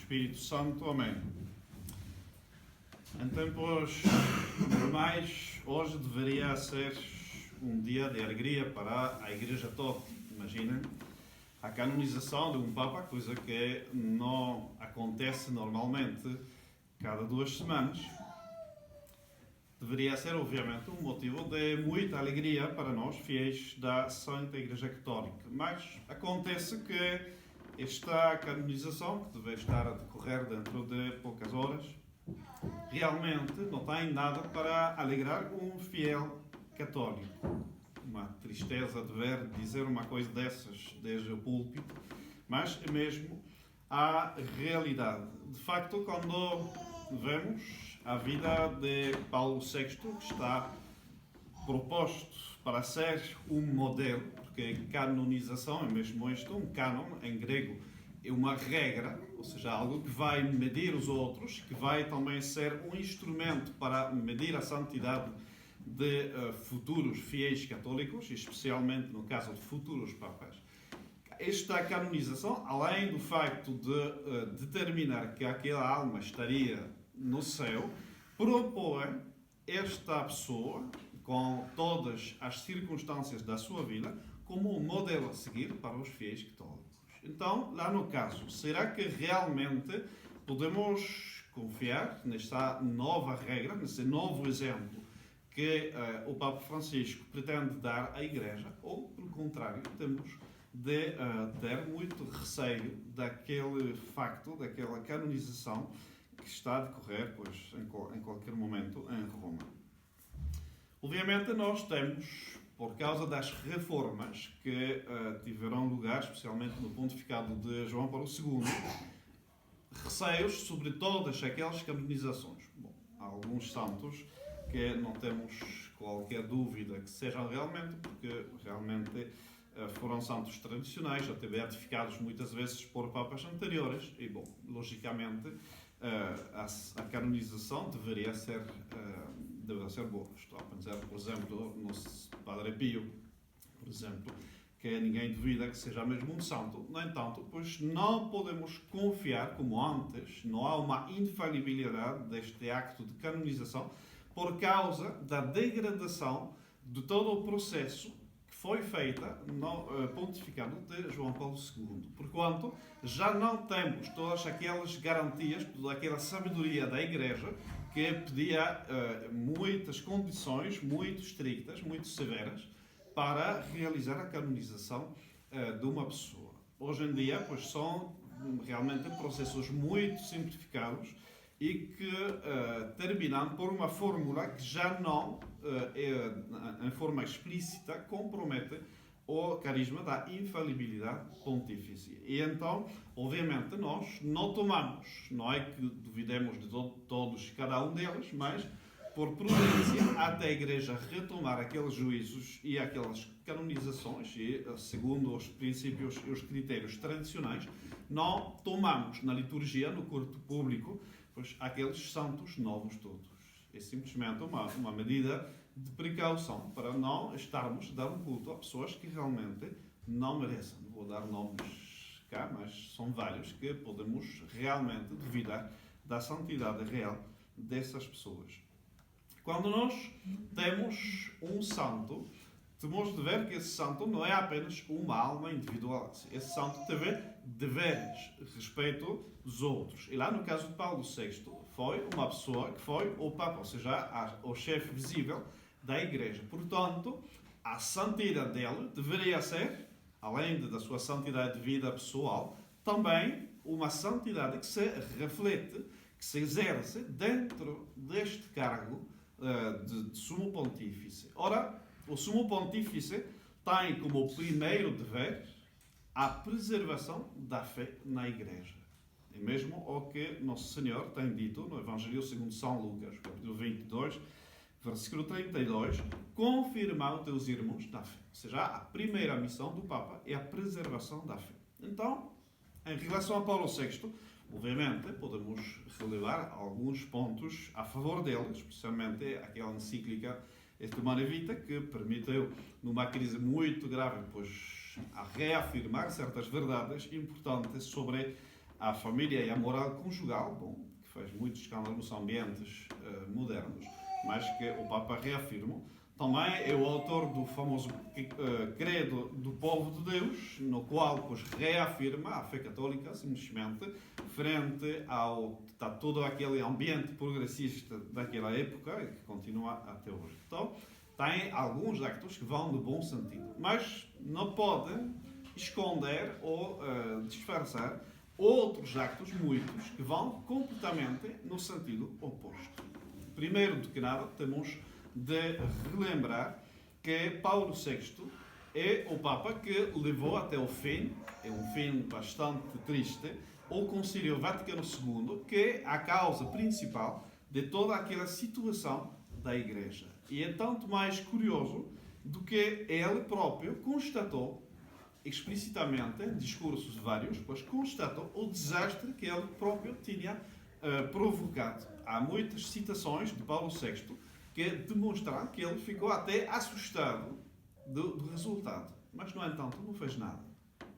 Espírito Santo. Amém. Em tempos normais, hoje deveria ser um dia de alegria para a Igreja toda. Imaginem a canonização de um Papa, coisa que não acontece normalmente cada 2 semanas. Deveria ser, obviamente, um motivo de muita alegria para nós, fiéis da Santa Igreja Católica. Mas acontece que esta canonização, que deve estar a decorrer dentro de poucas horas, realmente não tem nada para alegrar um fiel católico. Uma tristeza de ver dizer uma coisa dessas desde o púlpito, mas é mesmo a realidade. De facto, quando vemos a vida de Paulo VI, que está proposto para ser um modelo, porque canonização é mesmo isto, um cânon em grego é uma regra, ou seja, algo que vai medir os outros, que vai também ser um instrumento para medir a santidade de futuros fiéis católicos, especialmente no caso de futuros papas. Esta canonização, além do facto de determinar que aquela alma estaria no céu, propõe esta pessoa, com todas as circunstâncias da sua vida, como um modelo a seguir para os fiéis católicos. Então, lá no caso, será que realmente podemos confiar nesta nova regra, nesse novo exemplo que o Papa Francisco pretende dar à Igreja, ou, pelo contrário, temos de ter muito receio daquele facto, daquela canonização que está a decorrer, pois, em qualquer momento em Roma? Obviamente nós temos, por causa das reformas que tiveram lugar, especialmente no pontificado de João Paulo II, receios sobre todas aquelas canonizações. Bom, há alguns santos que não temos qualquer dúvida que sejam realmente, porque realmente foram santos tradicionais, até beatificados muitas vezes por papas anteriores, e, bom, logicamente, a canonização deveria ser boa. Estou a pensar, por exemplo, no Padre Pio, por exemplo, que ninguém duvida que seja mesmo um santo. No entanto, pois não podemos confiar, como antes, não há uma infalibilidade deste acto de canonização por causa da degradação de todo o processo que foi feita no pontificado de João Paulo II. Porquanto, já não temos todas aquelas garantias, toda aquela sabedoria da Igreja que pedia muitas condições muito estrictas, muito severas, para realizar a canonização de uma pessoa. Hoje em dia, pois, são realmente processos muito simplificados e que terminam por uma fórmula que já não, em forma explícita, compromete o carisma da infalibilidade pontifícia. E então, obviamente, nós não tomamos, não é que duvidemos de todos e cada um deles, mas, por prudência, até a Igreja retomar aqueles juízos e aquelas canonizações, e segundo os princípios e os critérios tradicionais, não tomamos na liturgia, no culto público, pois, aqueles santos novos todos. É simplesmente uma medida de precaução para não estarmos a dar um culto a pessoas que realmente não merecem. Não vou dar nomes cá, mas são vários que podemos realmente duvidar da santidade real dessas pessoas. Quando nós temos um santo, temos de ver que esse santo não é apenas uma alma individual. Esse santo teve deveres respeito dos outros. E lá no caso de Paulo VI, foi uma pessoa que foi o Papa, ou seja, o chefe visível da Igreja. Portanto, a santidade dele deveria ser, além da sua santidade de vida pessoal, também uma santidade que se reflete, que se exerce dentro deste cargo de Sumo Pontífice. Ora, o Sumo Pontífice tem como primeiro dever a preservação da fé na Igreja. É mesmo o que Nosso Senhor tem dito no Evangelho segundo São Lucas, capítulo 22, versículo 32, confirmar os teus irmãos na fé. Ou seja, a primeira missão do Papa é a preservação da fé. Então, em relação a Paulo VI, obviamente, podemos relevar alguns pontos a favor dele, especialmente aquela encíclica Est Humanae Vitae, que permitiu, numa crise muito grave, pois, a reafirmar certas verdades importantes sobre à família e à moral conjugal, bom, que faz muito escândalo nos ambientes modernos, mas que o Papa reafirma. Também é o autor do famoso Credo do Povo de Deus, no qual pois, reafirma a fé católica, simplesmente, frente ao todo aquele ambiente progressista daquela época e que continua até hoje. Então, tem alguns actos que vão no bom sentido, mas não podem esconder ou disfarçar outros actos, muitos, que vão completamente no sentido oposto. Primeiro do que nada, temos de relembrar que Paulo VI é o Papa que levou até o fim, é um fim bastante triste, o Concílio Vaticano II, que é a causa principal de toda aquela situação da Igreja. E é tanto mais curioso do que ele próprio constatou explicitamente, em discursos vários, pois constatou o desastre que ele próprio tinha provocado. Há muitas citações de Paulo VI que demonstram que ele ficou até assustado do resultado. Mas, no entanto, não fez nada.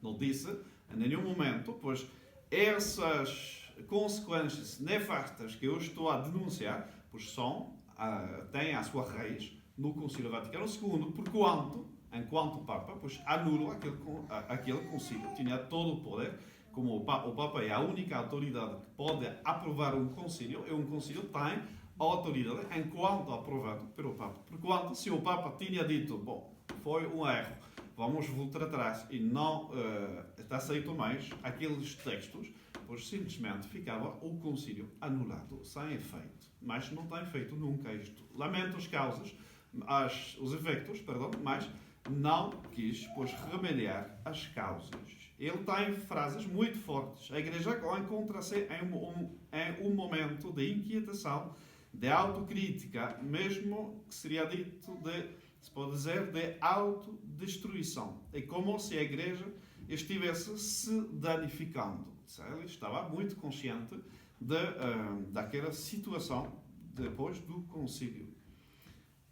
Não disse em nenhum momento, pois essas consequências nefastas que eu estou a denunciar, pois têm a sua raiz no Concílio Vaticano II, porquanto, enquanto Papa, pois anula aquele concílio. Tinha todo o poder, como o Papa é a única autoridade que pode aprovar um concílio, e um concílio tem a autoridade enquanto aprovado pelo Papa. Porquanto, se o Papa tinha dito, bom, foi um erro, vamos voltar atrás e não está aceito mais aqueles textos, pois simplesmente ficava o concílio anulado, sem efeito. Mas não tem feito nunca isto. Lamento as causas, os efeitos, mas não quis, pois, remediar as causas. Ele tem frases muito fortes. A Igreja encontra-se em um momento de inquietação, de autocrítica, mesmo que seria dito se pode dizer, de autodestruição. É como se a Igreja estivesse se danificando. Ele estava muito consciente daquela situação depois do concílio.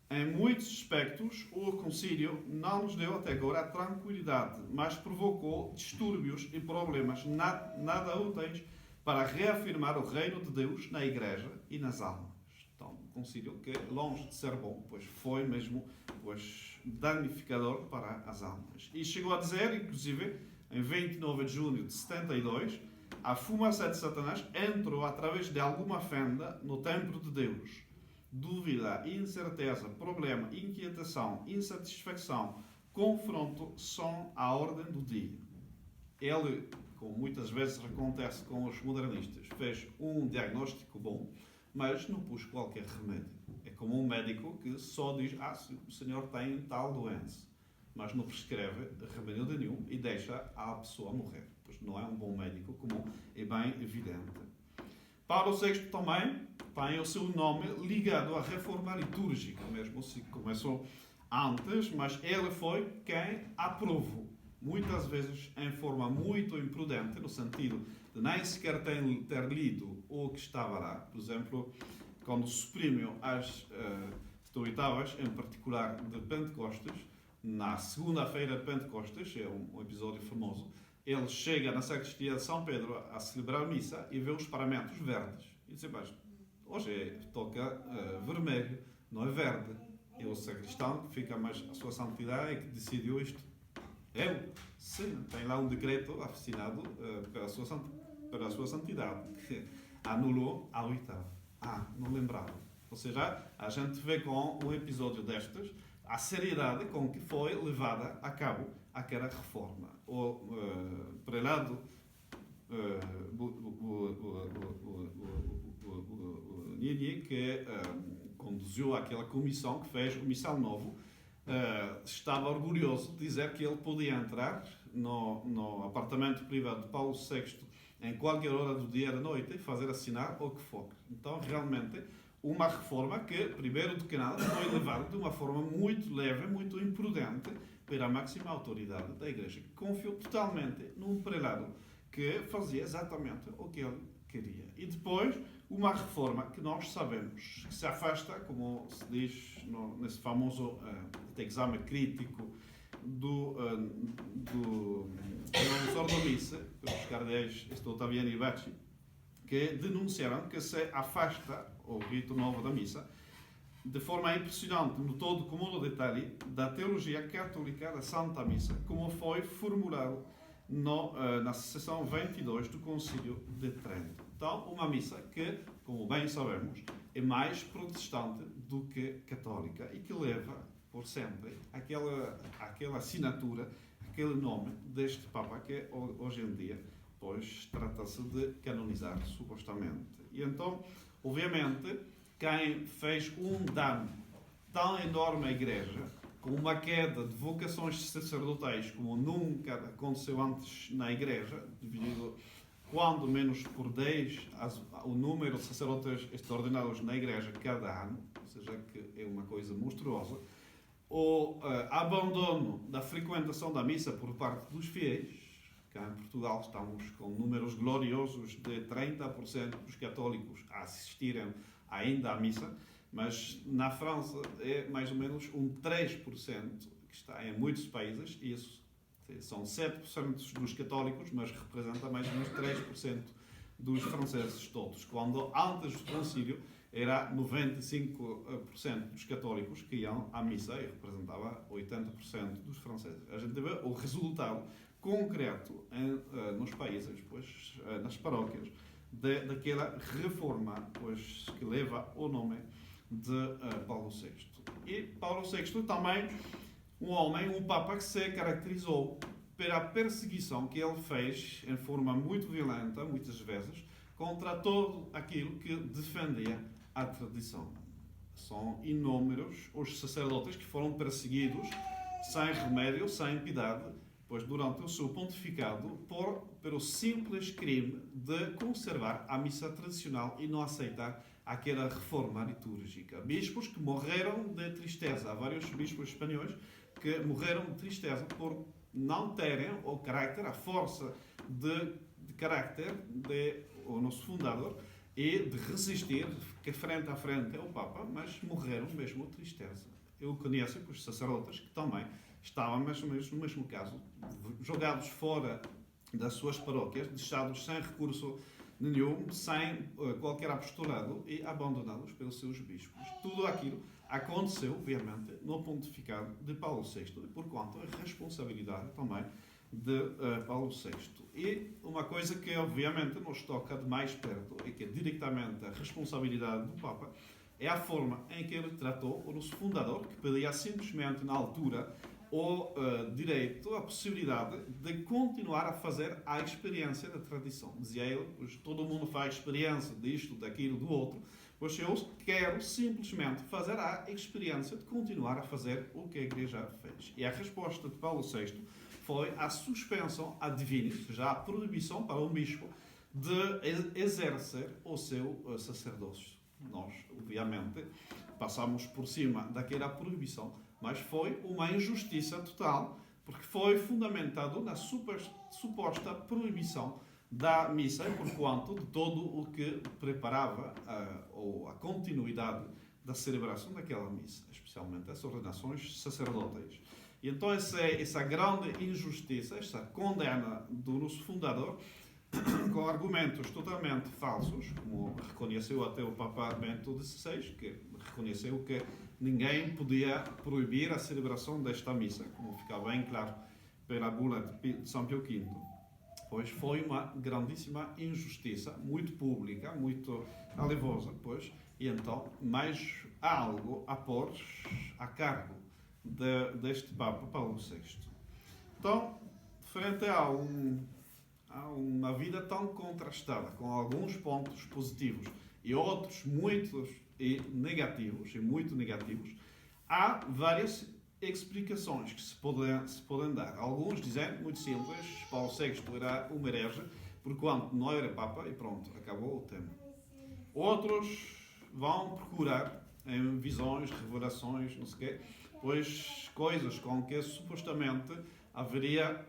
Em muitos aspectos, o concílio não nos deu até agora a tranquilidade, mas provocou distúrbios e problemas nada úteis para reafirmar o reino de Deus na Igreja e nas almas. Então, um concílio que, longe de ser bom, pois foi mesmo danificador para as almas. E chegou a dizer, inclusive, em 29 de junho de 72, a fumaça de Satanás entrou através de alguma fenda no templo de Deus. Dúvida, incerteza, problema, inquietação, insatisfação, confronto são a ordem do dia. Ele, como muitas vezes acontece com os modernistas, fez um diagnóstico bom, mas não pôs qualquer remédio. É como um médico que só diz, o senhor tem tal doença, mas não prescreve remédio nenhum e deixa a pessoa morrer. Pois não é um bom médico, como é bem evidente. Paulo VI também tem o seu nome ligado à reforma litúrgica, mesmo se começou antes, mas ele foi quem aprovou, muitas vezes em forma muito imprudente, no sentido de nem sequer ter lido o que estava lá. Por exemplo, quando suprimiu as oitavas, em particular de Pentecostes, na segunda-feira de Pentecostes, é um episódio famoso, ele chega na sacristia de São Pedro a celebrar a missa e vê os paramentos verdes. E diz, mas hoje toca vermelho, não é verde. É o sacristão que fica, mas a sua santidade é que decidiu isto. Eu? Sim, tem lá um decreto assinado para a sua santidade, que anulou a oitava. Não lembrava. Ou seja, a gente vê com um episódio destes a seriedade com que foi levada a cabo aquela reforma. O prelado Nini, que conduziu aquela comissão que fez o Missal Novo, estava orgulhoso de dizer que ele podia entrar no apartamento privado de Paulo VI em qualquer hora do dia e da noite e fazer assinar o que for. Então, realmente, uma reforma que, primeiro do que nada, foi levada de uma forma muito leve, muito imprudente, pela máxima autoridade da Igreja, que confiou totalmente num prelado que fazia exatamente o que ele queria. E depois, uma reforma que nós sabemos que se afasta, como se diz nesse famoso exame crítico do professor da missa, os cardeais Ottaviani e Bacci, que denunciaram que se afasta o rito novo da missa de forma impressionante no todo como no detalhe da teologia católica da Santa Missa, como foi formulado na sessão 22 do Concílio de Trento. Então, uma missa que, como bem sabemos, é mais protestante do que católica e que leva, por sempre, aquela assinatura, aquele nome deste Papa que hoje em dia, pois, trata-se de canonizar, supostamente. E então, obviamente, quem fez um dano tão enorme à Igreja, com uma queda de vocações sacerdotais como nunca aconteceu antes na Igreja, devido, quando menos por 10, o número de sacerdotes extraordinários na Igreja cada ano, ou seja, que é uma coisa monstruosa, o abandono da frequentação da missa por parte dos fiéis. Cá em Portugal estamos com números gloriosos de 30% dos católicos a assistirem ainda à missa, mas na França é mais ou menos um 3% que está em muitos países, e isso são 7% dos católicos, mas representa mais ou menos 3% dos franceses todos, quando antes do concílio era 95% dos católicos que iam à missa e representava 80% dos franceses. A gente vê o resultado concreto nos países, pois, nas paróquias, daquela reforma, pois, que leva o nome de Paulo VI. E Paulo VI também um homem, um Papa que se caracterizou pela perseguição que ele fez em forma muito violenta, muitas vezes, contra todo aquilo que defendia a tradição. São inúmeros os sacerdotes que foram perseguidos sem remédio, sem piedade, pois durante o seu pontificado, pelo simples crime de conservar a missa tradicional e não aceitar aquela reforma litúrgica. Bispos que morreram de tristeza. Há vários bispos espanhóis que morreram de tristeza por não terem o carácter, a força de carácter do nosso fundador e de resistir frente a frente ao Papa, mas morreram mesmo de tristeza. Eu conheço os sacerdotes que também estavam, mais ou menos no mesmo caso, jogados fora das suas paróquias, deixados sem recurso nenhum, sem qualquer apostolado e abandonados pelos seus bispos. Tudo aquilo aconteceu, obviamente, no pontificado de Paulo VI, porquanto a responsabilidade também de Paulo VI. E uma coisa que, obviamente, nos toca de mais perto e que é diretamente a responsabilidade do Papa é a forma em que ele tratou o nosso fundador, que pedia simplesmente, na altura, o direito, a possibilidade de continuar a fazer a experiência da tradição. Dizia ele, pois todo mundo faz experiência disto, daquilo, do outro, pois eu quero simplesmente fazer a experiência de continuar a fazer o que a Igreja fez. E a resposta de Paulo VI foi a suspensão ad divinis, já a proibição para um bispo de exercer o seu sacerdócio. Nós, obviamente, passamos por cima daquela proibição, mas foi uma injustiça total, porque foi fundamentado na suposta proibição da missa, porquanto de todo o que preparava a continuidade da celebração daquela missa, especialmente as ordenações sacerdotais. E então essa grande injustiça, essa condena do nosso fundador, com argumentos totalmente falsos, como reconheceu até o Papa Bento XVI, que reconheceu que ninguém podia proibir a celebração desta missa, como fica bem claro pela bula de São Pio V. Pois foi uma grandíssima injustiça, muito pública, muito alevosa, pois, e então mais algo a pôr a cargo deste Papa Paulo VI. Então, frente a uma vida tão contrastada, com alguns pontos positivos e outros muitos negativos, há várias explicações que se podem dar. Alguns dizem, muito simples, Paulo VI era uma herege, porquanto não era Papa e pronto, acabou o tema. Outros vão procurar em visões, revelações, não sei o quê, pois coisas com que supostamente haveria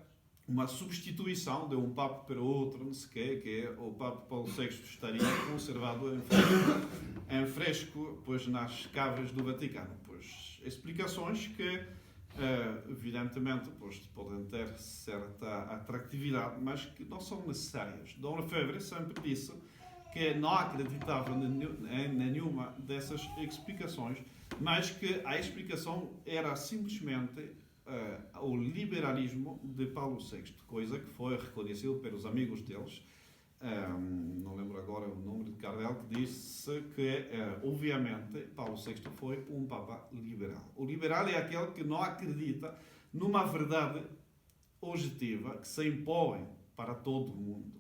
uma substituição de um Papa para outro, não sei o quê, que o Papa Paulo VI estaria conservado em fresco, pois, nas caves do Vaticano. Pois, explicações que evidentemente, pois, podem ter certa atratividade, mas que não são necessárias. Dom Lefebvre sempre disse que não acreditava em nenhuma dessas explicações, mas que a explicação era simplesmente o liberalismo de Paulo VI, coisa que foi reconhecido pelos amigos deles. Não lembro agora o nome de Cardel, que disse que, obviamente, Paulo VI foi um Papa liberal. O liberal é aquele que não acredita numa verdade objetiva que se impõe para todo o mundo.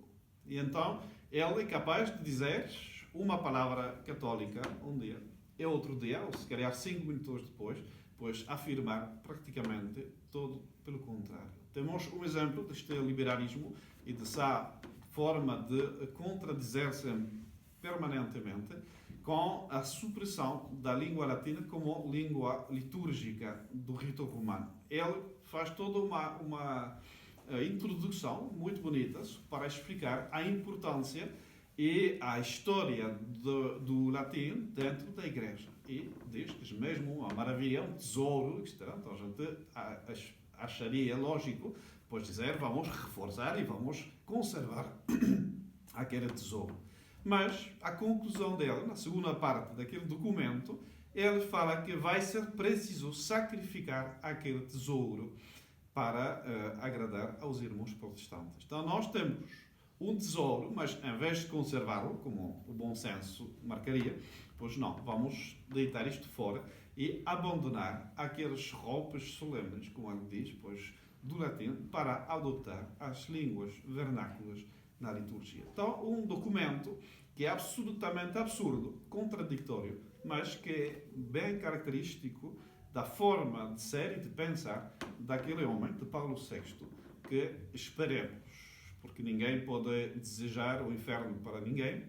E então, ele é capaz de dizer uma palavra católica um dia, e outro dia, ou se calhar 5 minutos depois, pois afirmar praticamente todo pelo contrário. Temos um exemplo deste liberalismo e dessa forma de contradizer-se permanentemente com a supressão da língua latina como língua litúrgica do rito romano. Ele faz toda uma introdução muito bonita para explicar a importância e a história do latim dentro da Igreja. E diz que mesmo uma maravilha, um tesouro, etc. Então a gente acharia lógico, pois dizer, vamos reforçar e vamos conservar aquele tesouro. Mas a conclusão dele, na segunda parte daquele documento, ele fala que vai ser preciso sacrificar aquele tesouro para agradar aos irmãos protestantes. Então nós temos um tesouro, mas em vez de conservá-lo, como o bom senso marcaria, pois não, vamos deitar isto fora e abandonar aqueles roupas solenes, como ele diz, pois, do latim, para adotar as línguas vernáculas na liturgia. Então, um documento que é absolutamente absurdo, contraditório, mas que é bem característico da forma de ser e de pensar daquele homem, de Paulo VI, que esperemos, porque ninguém pode desejar o inferno para ninguém,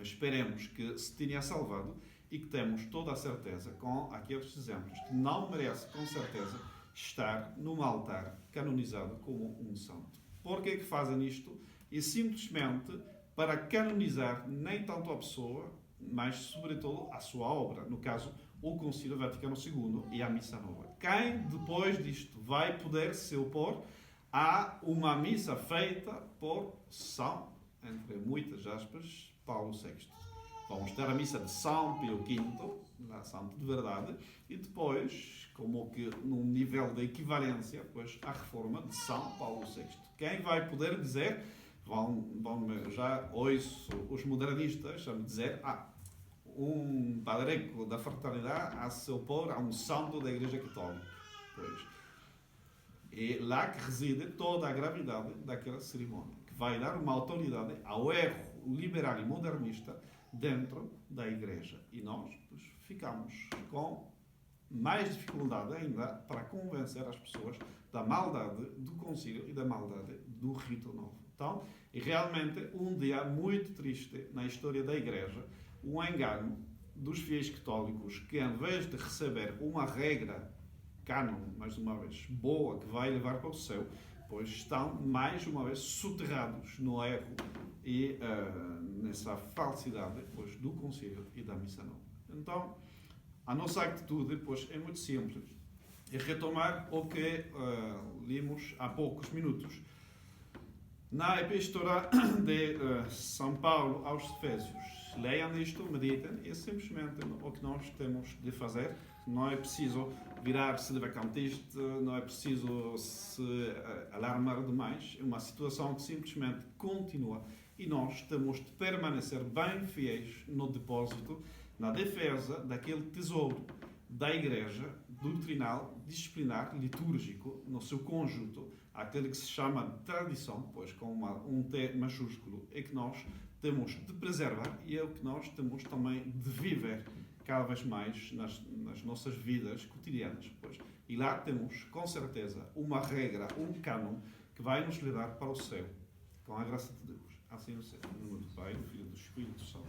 esperemos que se tenha salvado e que temos toda a certeza, com aqueles exemplos, que não merece, com certeza, estar num altar canonizado como um santo. Por que é que fazem isto? E simplesmente para canonizar nem tanto a pessoa, mas sobretudo a sua obra, no caso, o Concílio Vaticano II e a Missa Nova. Quem depois disto vai poder se opor a uma missa feita por São, entre muitas aspas, Paulo VI. Vamos ter a missa de São Pio V, na Santo de Verdade, e depois, como que num nível de equivalência, pois, a reforma de São Paulo VI. Quem vai poder dizer, já ouço os modernistas a me dizer, um padreco da fraternidade a se opor a um santo da Igreja Católica. Pois, é lá que reside toda a gravidade daquela cerimónia, que vai dar uma autoridade ao erro liberal e modernista dentro da Igreja. E nós ficamos com mais dificuldade ainda para convencer as pessoas da maldade do concílio e da maldade do rito novo. Então, é realmente um dia muito triste na história da Igreja, um engano dos fiéis católicos que, em vez de receber uma regra cânon, mais uma vez, boa, que vai levar para o céu, pois estão, mais uma vez, soterrados no erro e nessa falsidade, pois, do concílio e da missa nova. Então, a nossa atitude, pois, é muito simples. É retomar o que limos há poucos minutos na Epístola de São Paulo aos Efésios. Leiam isto, meditem, é simplesmente o que nós temos de fazer. Não é preciso virar-se de vacantista, não é preciso se alarmar demais. É uma situação que simplesmente continua e nós temos de permanecer bem fiéis no depósito, na defesa daquele tesouro da Igreja, doutrinal, disciplinar, litúrgico, no seu conjunto, aquele que se chama tradição, pois com um T maiúsculo, é que nós temos de preservar e é o que nós temos também de viver cada vez mais nas nossas vidas cotidianas. Pois. E lá temos, com certeza, uma regra, um cânon que vai nos levar para o céu, com a graça de Deus. Assim o seja. Em nome do Pai, do Filho e do Espírito Santo.